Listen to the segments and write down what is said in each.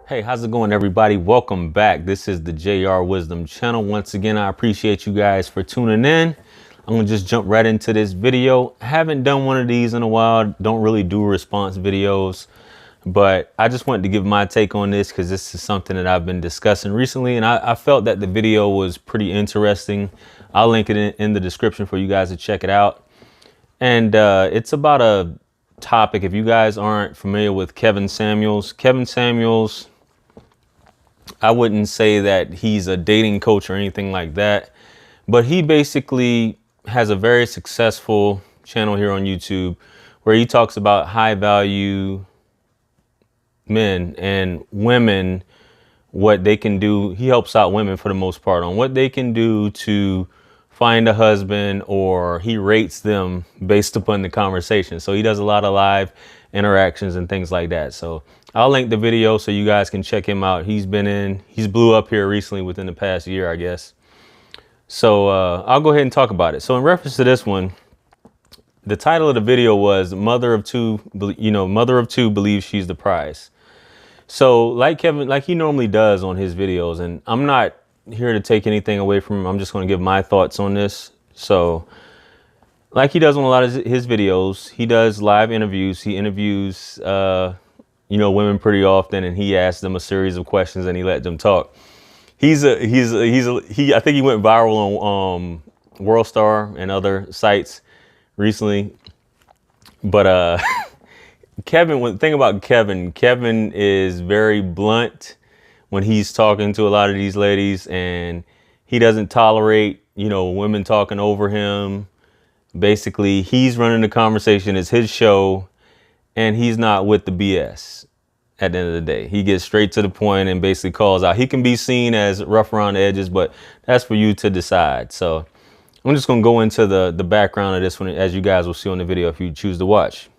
Hey, how's it going, everybody? Welcome back. This is the JR Wisdom channel. Once again, I appreciate you guys for tuning in. I'm gonna just jump right into this video. Haven't done one of these in a while. Don't really do response videos, but I just wanted to give my take on this because this is something that I've been discussing recently, and I felt that the video was pretty interesting. I'll link it in the description for you guys to check it out. And it's about a topic. If you guys aren't familiar with Kevin Samuels, I wouldn't say that he's a dating coach or anything like that, but he basically has a very successful channel here on YouTube where he talks about high value men and women, what they can do. He helps out women for the most part on what they can do to find a husband, or he rates them based upon the conversation. So he does a lot of live interactions and things like that. So I'll link the video so you guys can check him out. He's blew up here recently within the past year, I guess. So I'll go ahead and talk about it. So in reference to this one, the title of the video was mother of two believes she's the prize. So like Kevin, like he normally does on his videos, and I'm not here to take anything away from him. I'm just going to give my thoughts on this. So like he does on a lot of his videos, he does live interviews. He interviews, women pretty often, and he asks them a series of questions and he let them talk. I think he went viral on World Star and other sites recently. But Kevin, thing about Kevin is very blunt when he's talking to a lot of these ladies, and he doesn't tolerate, women talking over him. Basically, he's running the conversation. It's his show, and he's not with the BS. At the end of the day, he gets straight to the point and basically calls out. He can be seen as rough around the edges, but that's for you to decide. So I'm just going to go into the background of this one, as you guys will see on the video if you choose to watch.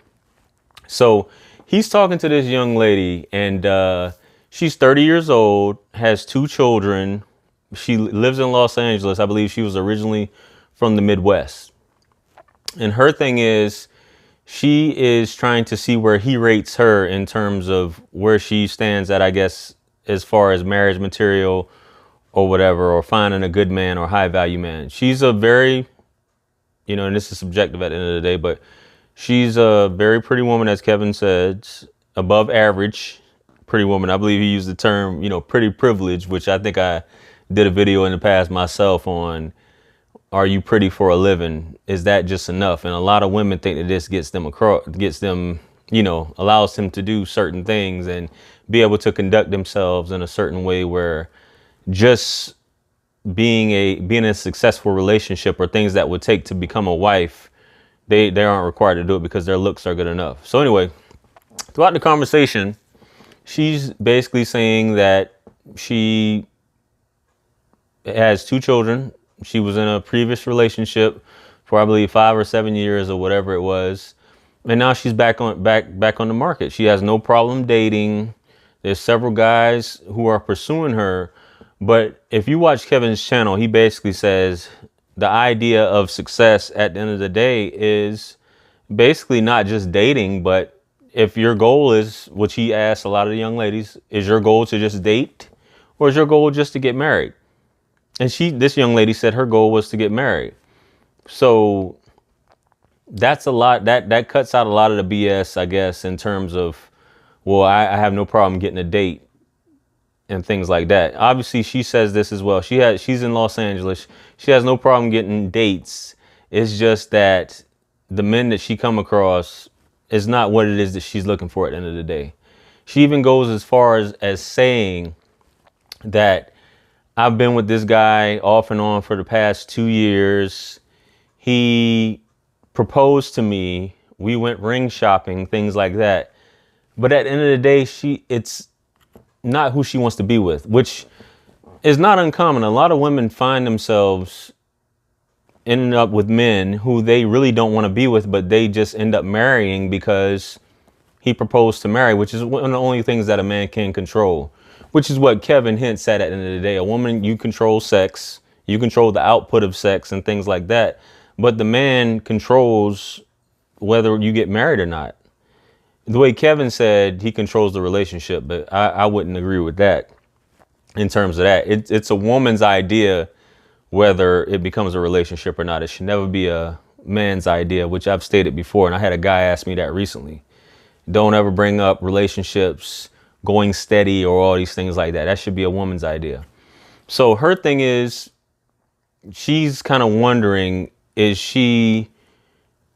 So he's talking to this young lady, and she's 30 years old, has 2 children. She lives in Los Angeles. I believe she was originally from the Midwest. And her thing is, she is trying to see where he rates her in terms of where she stands at, I guess, as far as marriage material or whatever, or finding a good man or high value man. She's a very, and this is subjective at the end of the day, but she's a very pretty woman, as Kevin said, above average pretty woman. I believe he used the term, pretty privilege, which I think I did a video in the past myself on, are you pretty for a living? Is that just enough? And a lot of women think that this allows them to do certain things and be able to conduct themselves in a certain way, where just being in a successful relationship or things that would take to become a wife, they aren't required to do it because their looks are good enough. So anyway, throughout the conversation, she's basically saying that she has 2 children. She was in a previous relationship for, I believe, 5 or 7 years or whatever it was. And now she's back on the market. She has no problem dating. There's several guys who are pursuing her. But if you watch Kevin's channel, he basically says the idea of success at the end of the day is basically not just dating, but if your goal is, which he asks a lot of the young ladies, is your goal to just date, or is your goal just to get married? And this young lady said her goal was to get married. So that's a lot. That cuts out a lot of the BS, I guess, in terms of, well, I have no problem getting a date and things like that. Obviously, she says this as well. She's in Los Angeles. She has no problem getting dates. It's just that the men that she come across is not what it is that she's looking for at the end of the day. She even goes as far as saying that I've been with this guy off and on for the past 2 years. He proposed to me. We went ring shopping, things like that. But at the end of the day, it's not who she wants to be with, which is not uncommon. A lot of women find themselves ending up with men who they really don't want to be with, but they just end up marrying because he proposed to marry, which is one of the only things that a man can control. Which is what Kevin hints at the end of the day. A woman, you control sex, you control the output of sex and things like that. But the man controls whether you get married or not. the way Kevin said, he controls the relationship, but I wouldn't agree with that in terms of that. It's a woman's idea whether it becomes a relationship or not. It should never be a man's idea, which I've stated before. And I had a guy ask me that recently. Don't ever bring up relationships, going steady, or all these things like that. That should be a woman's idea. So her thing is, she's kind of wondering, is she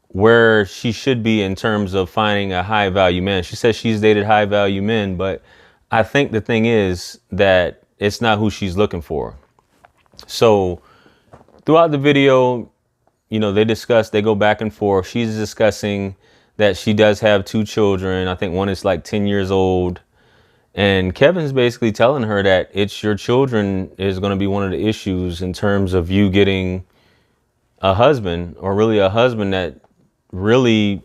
where she should be in terms of finding a high value man? She says she's dated high value men, but I think the thing is that it's not who she's looking for. So throughout the video, they go back and forth. She's discussing that she does have 2 children. I think one is like 10 years old. And Kevin's basically telling her that it's your children is going to be one of the issues in terms of you getting a husband, or really a husband that really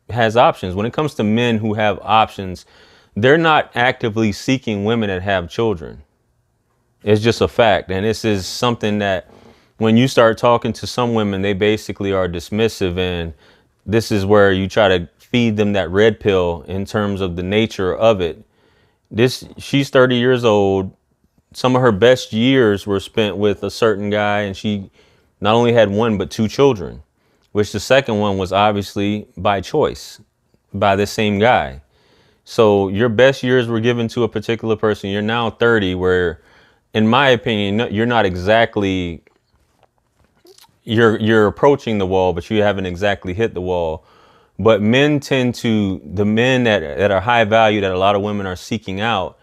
has options. When it comes to men who have options, they're not actively seeking women that have children. It's just a fact. And this is something that when you start talking to some women, they basically are dismissive. And this is where you try to feed them that red pill in terms of the nature of it. She's 30 years old. Some of her best years were spent with a certain guy, and she not only had 1, but 2 children, which the second one was obviously by choice by the same guy. So your best years were given to a particular person. You're now 30, where, in my opinion, you're not exactly, you're approaching the wall, but you haven't exactly hit the wall. But the men that are high value, that a lot of women are seeking out,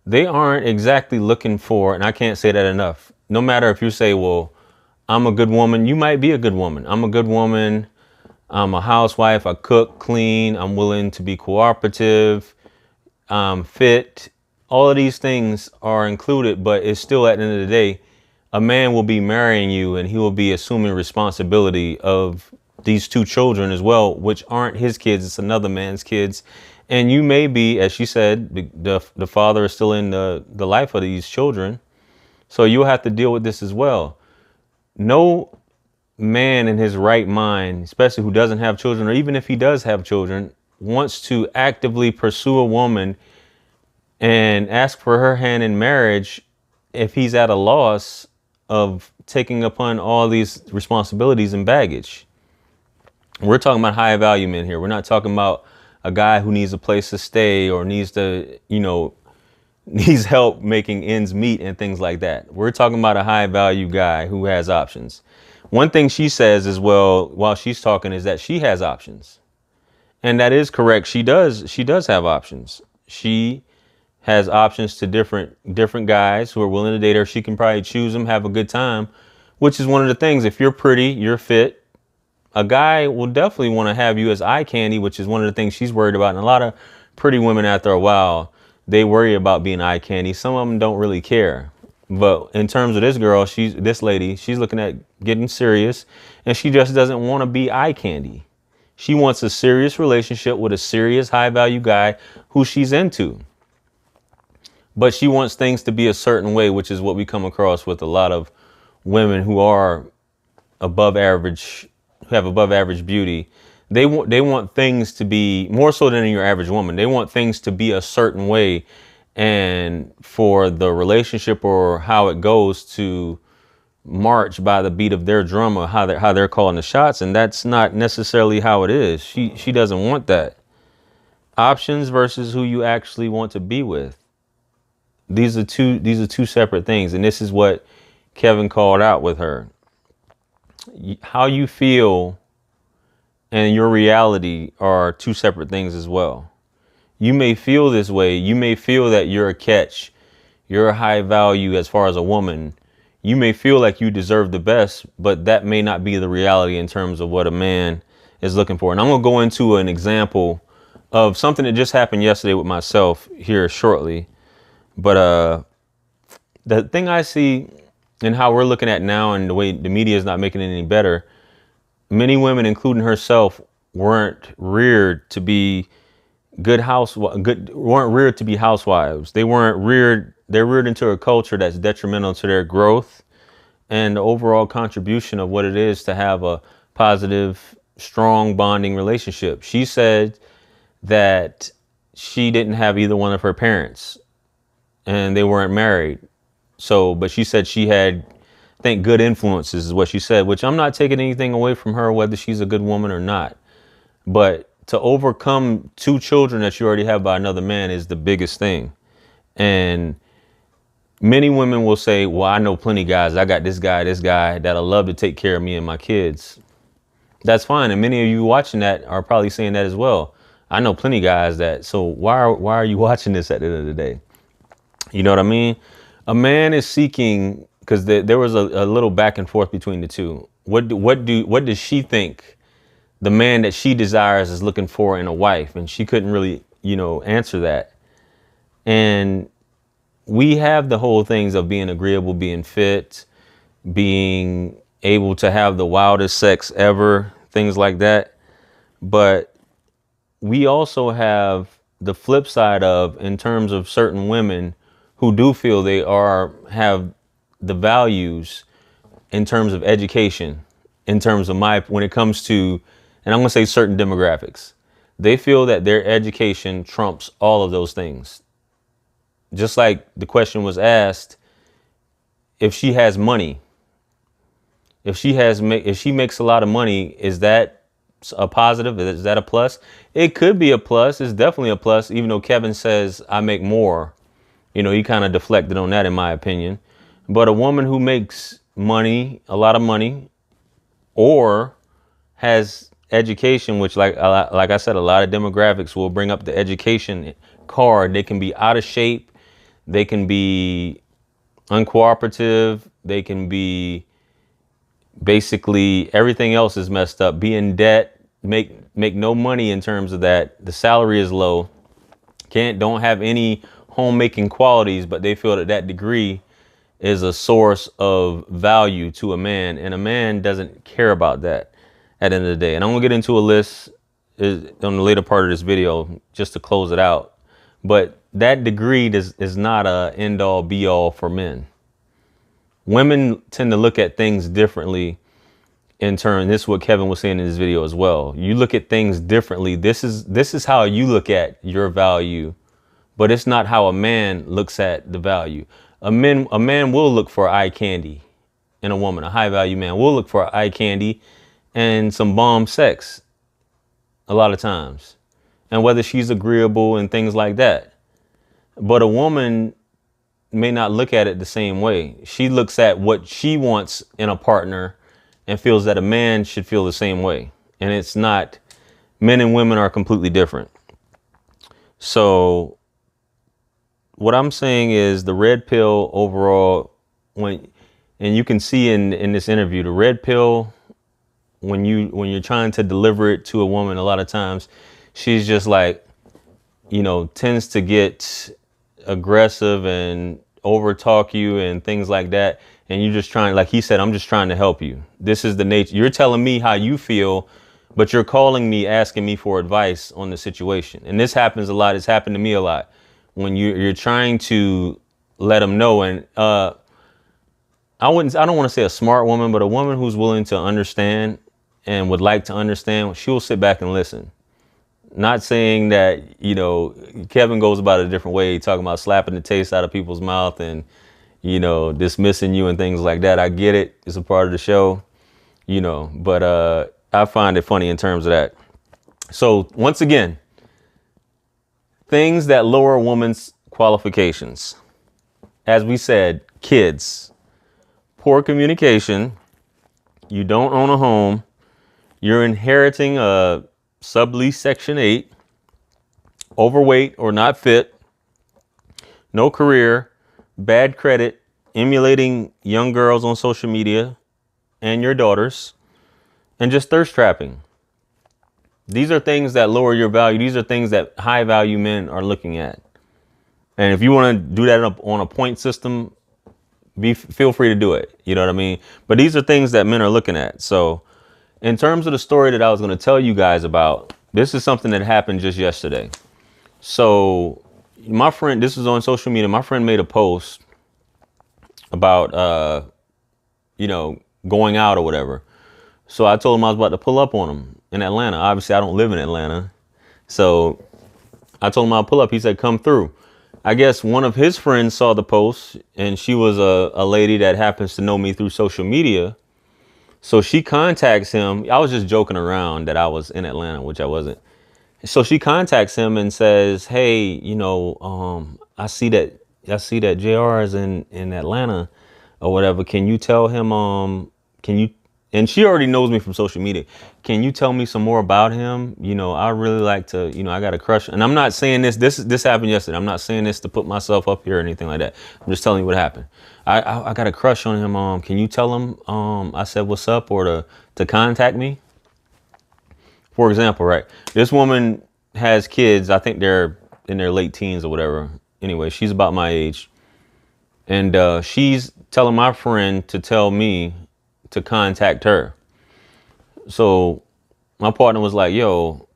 they aren't exactly looking for, and I can't say that enough. No matter if you say, well, I'm a good woman, you might be a good woman. I'm a good woman. I'm a housewife. I cook, clean. I'm willing to be cooperative. I'm fit. All of these things are included, but it's still, at the end of the day, a man will be marrying you, and he will be assuming responsibility of these 2 children as well, which aren't his kids. It's another man's kids. And you may be, as she said, the father is still in the life of these children. So you'll have to deal with this as well. No man in his right mind, especially who doesn't have children, or even if he does have children, wants to actively pursue a woman and ask for her hand in marriage if he's at a loss of taking upon all these responsibilities and baggage. We're talking about high value men here. We're not talking about a guy who needs a place to stay or needs help making ends meet and things like that. We're talking about a high value guy who has options. One thing she says as well while she's talking is that she has options. And that is correct. She does have options. She has options to different guys who are willing to date her. She can probably choose them, have a good time, which is one of the things. If you're pretty, you're fit, a guy will definitely want to have you as eye candy, which is one of the things she's worried about. And a lot of pretty women, after a while, they worry about being eye candy. Some of them don't really care. But in terms of this girl, this lady, she's looking at getting serious, and she just doesn't want to be eye candy. She wants a serious relationship with a serious high value guy who she's into. But she wants things to be a certain way, which is what we come across with a lot of women who are above average, who have above average beauty. They want things to be more so than your average woman. They want things to be a certain way, and for the relationship or how it goes to march by the beat of their drum, or how they're calling the shots. And that's not necessarily how it is. She doesn't want that. Options versus who you actually want to be with. These are two separate things. And this is what Kevin called out with her. How you feel and your reality are 2 separate things as well. You may feel this way. You may feel that you're a catch. You're a high value as far as a woman. You may feel like you deserve the best, but that may not be the reality in terms of what a man is looking for. And I'm going to go into an example of something that just happened yesterday with myself here shortly. But the thing I see and how we're looking at now, and the way the media is not making it any better, many women, including herself, weren't reared to be weren't reared to be housewives. They're reared into a culture that's detrimental to their growth and the overall contribution of what it is to have a positive, strong bonding relationship. She said that she didn't have either one of her parents and they weren't married. So, but she said she had, I think, good influences is what she said, which I'm not taking anything away from her, whether she's a good woman or not. But to overcome 2 children that you already have by another man is the biggest thing. And many women will say, well, I know plenty of guys. I got this guy that'll love to take care of me and my kids. That's fine. And many of you watching that are probably saying that as well. I know plenty of guys that, so why are you watching this at the end of the day? You know what I mean? A man is seeking, because there was a little back and forth between the two. What does she think the man that she desires is looking for in a wife? And she couldn't really, answer that. And we have the whole things of being agreeable, being fit, being able to have the wildest sex ever, things like that. But we also have the flip side of, in terms of certain women who do feel they have the values in terms of education, in terms of when it comes to, and I'm going to say certain demographics, they feel that their education trumps all of those things. Just like the question was asked, if she has money, if she makes a lot of money, is that a positive? Is that a plus? It could be a plus. It's definitely a plus, even though Kevin says I make more. He kind of deflected on that, in my opinion. But a woman who makes money, a lot of money, or has education, which like I said, a lot of demographics will bring up the education card. They can be out of shape. They can be uncooperative. They can be basically everything else is messed up. Be in debt, make no money in terms of that. The salary is low. Don't have any homemaking qualities, but they feel that degree is a source of value to a man, and a man doesn't care about that at the end of the day. And I'm gonna get into a list on the later part of this video just to close it out. But that degree is not a end all be all for men. Women tend to look at things differently. In turn, this is what Kevin was saying in his video as well. You look at things differently. This is how you look at your value, but it's not how a man looks at the value. A man will look for eye candy in a woman. A high value man will look for eye candy and some bomb sex a lot of times, and whether she's agreeable and things like that. But a woman may not look at it the same way. She looks at what she wants in a partner and feels that a man should feel the same way. And it's not. Men and women are completely different. So what I'm saying is the red pill overall, and you can see in this interview, the red pill, when you're trying to deliver it to a woman, a lot of times she's just like, tends to get aggressive and over talk you and things like that. And you're just trying, like he said, I'm just trying to help you. This is the nature. You're telling me how you feel, but you're calling me, asking me for advice on the situation. And this happens a lot. It's happened to me a lot. When you're trying to let them know, and I don't want to say a smart woman, but a woman who's willing to understand and would like to understand, she will sit back and listen. Not saying that, Kevin goes about it a different way, talking about slapping the taste out of people's mouth and, dismissing you and things like that. I get it. It's a part of the show, but I find it funny in terms of that. So once again, things that lower a woman's qualifications. As we said, kids, poor communication, you don't own a home, you're inheriting a sublease Section 8, overweight or not fit, no career, bad credit, emulating young girls on social media and your daughters, and just thirst trapping. These are things that lower your value. These are things that high value men are looking at. And if you want to do that on a point system, feel free to do it. You know what I mean? But these are things that men are looking at. So in terms of the story that I was going to tell you guys about, this is something that happened just yesterday. So my friend, this was on social media. My friend made a post about, going out or whatever. So I told him I was about to pull up on him in Atlanta. Obviously, I don't live in Atlanta. So I told him I'll pull up. He said, come through. I guess one of his friends saw the post, and she was a lady that happens to know me through social media. So she contacts him. I was just joking around that I was in Atlanta, which I wasn't. So she contacts him and says, hey, I see that JR is in Atlanta or whatever. Can you tell him, can you, and she already knows me from social media. Can you tell me some more about him? I really like to, I got a crush. And I'm not saying this happened yesterday. I'm not saying this to put myself up here or anything like that. I'm just telling you what happened. I got a crush on him. Can you tell him, I said, what's up, or to contact me? For example, right? This woman has kids. I think they're in their late teens or whatever. Anyway, she's about my age. And she's telling my friend to tell me to contact her. So my partner was like, yo,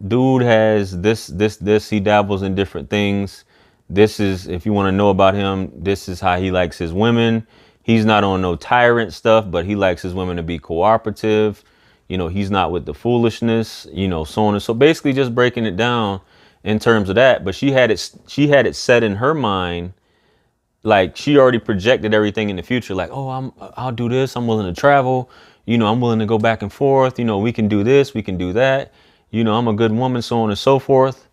dude has this. He dabbles in different things. This is, if you want to know about him, this is how he likes his women. He's not on no tyrant stuff, but he likes his women to be cooperative. He's not with the foolishness, so on and so, basically just breaking it down in terms of that. But she had it set in her mind, like she already projected everything in the future. Like, oh, I'll do this. I'm willing to travel. I'm willing to go back and forth. We can do this. We can do that. I'm a good woman, so on and so forth.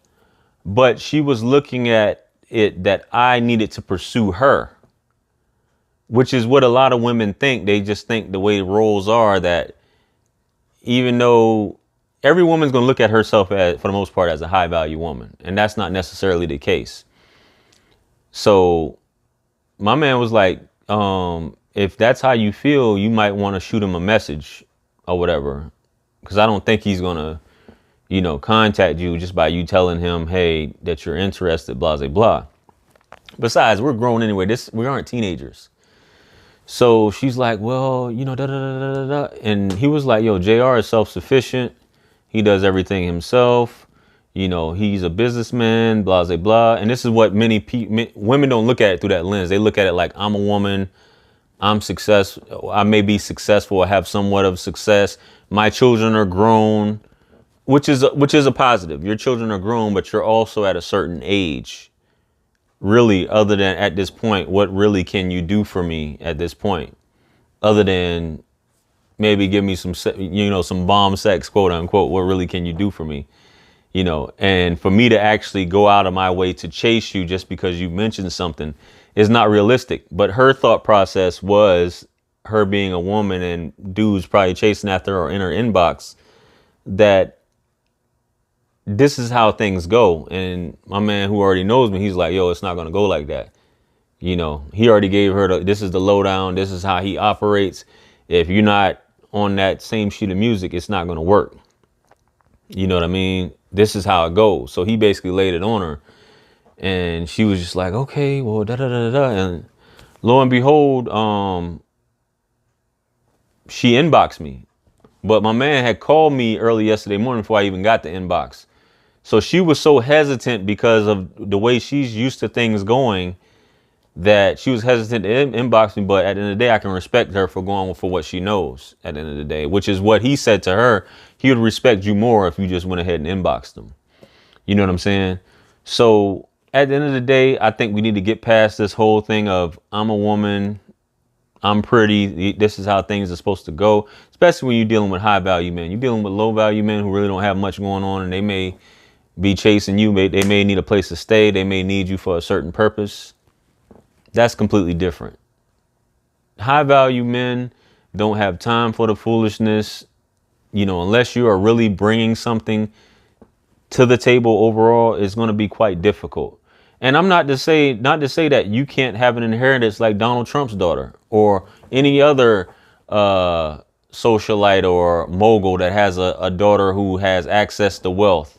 But she was looking at it that I needed to pursue her, which is what a lot of women think. They just think the way roles are that even though every woman's going to look at herself as, for the most part, as a high value woman. And that's not necessarily the case. So my man was like, if that's how you feel, you might want to shoot him a message or whatever. Because I don't think he's going to, contact you just by you telling him, hey, that you're interested, blah, blah, blah. Besides, we're grown anyway. We aren't teenagers. So she's like, well, da da da da da. And he was like, yo, JR is self-sufficient. He does everything himself. He's a businessman, blah, blah, blah. And this is what many women don't look at it through that lens. They look at it like, I'm a woman. I'm successful. I may be successful or have somewhat of success. My children are grown, which is a positive. Your children are grown, but you're also at a certain age. Really, other than at this point, what really can you do for me at this point? Other than maybe give me some bomb sex, quote unquote. What really can you do for me? And for me to actually go out of my way to chase you just because you mentioned something is not realistic. But her thought process was, her being a woman and dudes probably chasing after her in her inbox, that this is how things go. And my man, who already knows me, he's like, yo, it's not going to go like that. He already gave her this is the lowdown. This is how he operates. If you're not on that same sheet of music, it's not going to work. You know what I mean? This is how it goes. So he basically laid it on her, and she was just like, okay, well, da da da da. And lo and behold, she inboxed me. But my man had called me early yesterday morning before I even got the inbox. So she was so hesitant because of the way she's used to things going, that she was hesitant to inbox me. But at the end of the day, I can respect her for going for what she knows at the end of the day, which is what he said to her. He would respect you more if you just went ahead and inboxed him. You know what I'm saying? So at the end of the day, I think we need to get past this whole thing of, I'm a woman, I'm pretty, this is how things are supposed to go, especially when you're dealing with high value men. You're dealing with low value men who really don't have much going on, and they may be chasing you. They may need a place to stay. They may need you for a certain purpose. That's completely different. High value men don't have time for the foolishness. Unless you are really bringing something to the table overall, it's going to be quite difficult. And I'm not to say that you can't have an inheritance like Donald Trump's daughter or any other socialite or mogul that has a daughter who has access to wealth.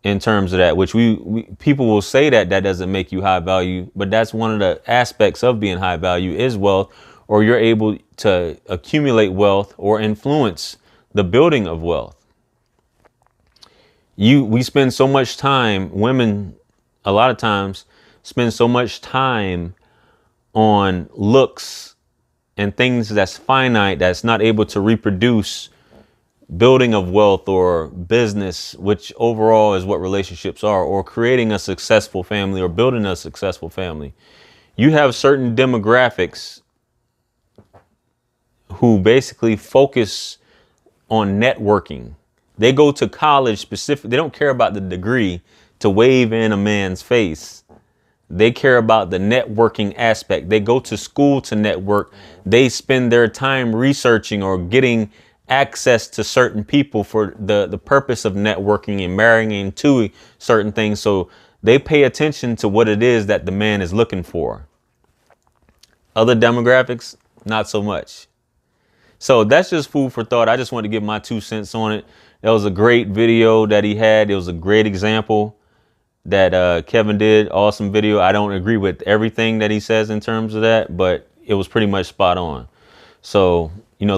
In terms of that, which we people will say that doesn't make you high value, but that's one of the aspects of being high value is wealth, or you're able to accumulate wealth or influence the building of wealth. We spend so much time, women a lot of times spend so much time on looks and things that's finite, that's not able to reproduce building of wealth or business, which overall is what relationships are, or creating a successful family or building a successful family, you have certain demographics who basically focus on networking. They go to college specific. They don't care about the degree to wave in a man's face. They care about the networking aspect. They go to school to network. They spend their time researching or getting access to certain people for the purpose of networking and marrying into certain things. So they pay attention to what it is that the man is looking for. Other demographics, not so much. So that's just food for thought. I just wanted to give my 2 cents on it. That was a great video that he had. It was a great example that Kevin did. Awesome video. I don't agree with everything that he says in terms of that, but it was pretty much spot on. So, you know,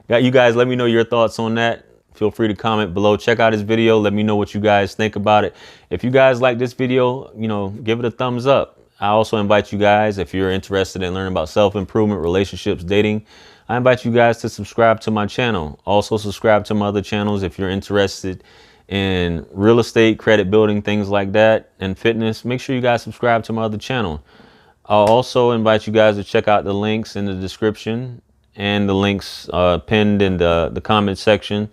you guys let me know your thoughts on that. Feel free to comment below. Check out his video. Let me know what you guys think about it. If you guys like this video, you know, give it a thumbs up. I also invite you guys, if you're interested in learning about self-improvement, relationships, dating, I invite you guys to subscribe to my channel. Also subscribe to my other channels if you're interested in real estate, credit building, things like that, and fitness. Make sure you guys subscribe to my other channel. I'll also invite you guys to check out the links in the description and the links pinned in the comment section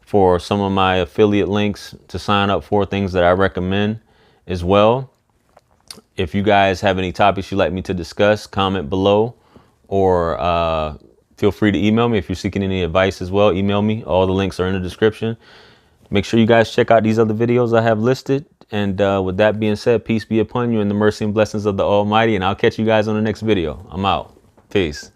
for some of my affiliate links to sign up for, things that I recommend as well. If you guys have any topics you'd like me to discuss, comment below, or feel free to email me if you're seeking any advice as well. Email me. All the links are in the description. Make sure you guys check out these other videos I have listed. And with that being said, peace be upon you and the mercy and blessings of the Almighty. And I'll catch you guys on the next video. I'm out. Peace.